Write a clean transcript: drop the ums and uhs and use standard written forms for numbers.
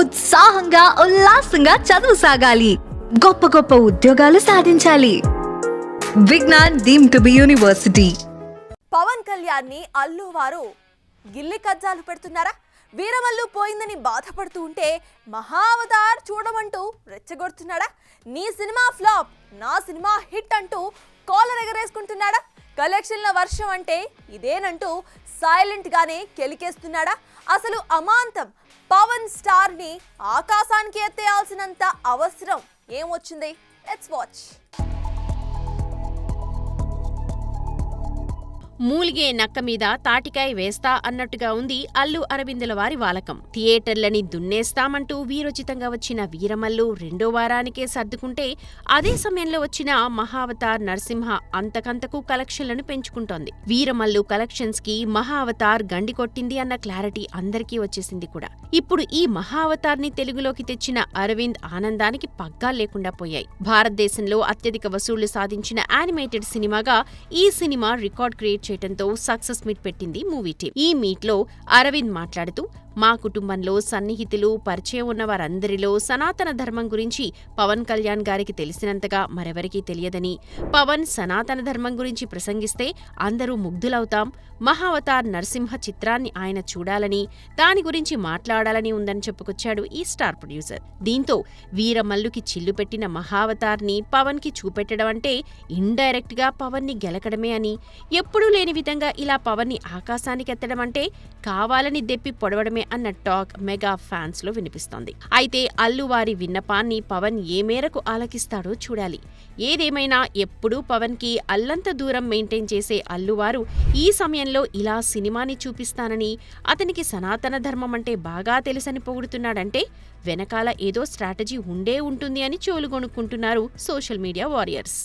ఉత్సాహంగా ఉల్లాసంగా చదువు సాగాలి, గొప్ప గొప్ప ఉద్యోగాలు సాధించాలి. Vignan deemed to be university. Pawan Kalyan ని అల్లు వారు గిల్లి కజ్జాలు పెడుతున్నారా? వీరమల్లు పోయిందని బాధపడుతూ ఉంటే మహావతార్ చూడమంటూ రెచ్చగొడుతున్నాడా? నీ సినిమా ఫ్లాప్, నా సినిమా హిట్ అంటూ కాలర్ ఎగరేసుకుంటున్నాడా? కలెక్షన్ల వర్షం అంటే ఇదేనంటూ సైలెంట్ గానే కెలికేస్తున్నాడా? అసలు అమాంతం పవన్ స్టార్ ని ఆకాశానికి ఎత్తేయాల్సినంత అవసరం ఏమొచ్చింది? Let's watch. మూలిగే నక్క మీద తాటికాయ వేస్తా అన్నట్టుగా ఉంది అల్లు అరవిందుల వారి వాలకం. థియేటర్లని దున్నేస్తామంటూ వీరోచితంగా వచ్చిన వీరమల్లు రెండో వారానికే సర్దుకుంటే, అదే సమయంలో వచ్చిన మహావతార్ నరసింహ అంతకంతకు కలెక్షన్లను పెంచుకుంటోంది. వీరమల్లు కలెక్షన్స్ కి మహావతార్ గండి కొట్టింది అన్న క్లారిటీ అందరికీ వచ్చేసింది కూడా. ఇప్పుడు ఈ మహావతార్ ని తెలుగులోకి తెచ్చిన అరవింద్ ఆనందానికి పగ్గాలు లేకుండా పోయాయి. భారతదేశంలో అత్యధిక వసూళ్లు సాధించిన యానిమేటెడ్ సినిమాగా ఈ సినిమా రికార్డ్ క్రియేట్ చేయడంతో సక్సెస్ మీట్ పెట్టింది మూవీ టీమ్. ఈ మీట్ లో అరవింద్ మాట్లాడుతూ, మా కుటుంబంలో సన్నిహితులు పరిచయం ఉన్న వారందరిలో సనాతన ధర్మం గురించి పవన్ కళ్యాణ్ గారికి తెలిసినంతగా మరెవరికీ తెలియదని, పవన్ సనాతన ధర్మం గురించి ప్రసంగిస్తే అందరూ ముగ్ధులవుతాం, మహావతార్ నరసింహ చిత్రాన్ని ఆయన చూడాలని, దాని గురించి మాట్లాడాలని ఉందని చెప్పుకొచ్చాడు ఈ స్టార్ ప్రొడ్యూసర్. దీంతో వీరమల్లుకి చిల్లు పెట్టిన మహావతార్ ని పవన్ కి చూపెట్టడం అంటే ఇండైరెక్ట్ గా పవన్ ని గెలకడమే అని, ఎప్పుడూ లేని విధంగా ఇలా పవన్ ని ఆకాశానికి ఎత్తడం అంటే కావాలని దెప్పి పొడవడమే అన్న టాక్ మెగా ఫ్యాన్స్ లో వినిపిస్తోంది. అయితే అల్లు వారి విన్నపాన్ని పవన్ ఏ మేరకు ఆలకిస్తాడో చూడాలి. ఏదేమైనా ఎప్పుడూ పవన్ కి అల్లంత దూరం మెయింటైన్ చేసే అల్లువారు ఈ సమయంలో ఇలా సినిమాని చూపిస్తానని, అతనికి సనాతన ధర్మం అంటే బాగా తెలుసని పొగుడుతున్నాడంటే వెనకాల ఏదో స్ట్రాటజీ ఉండే ఉంటుంది అని చోలుగొనుక్కుంటున్నారు సోషల్ మీడియా వారియర్స్.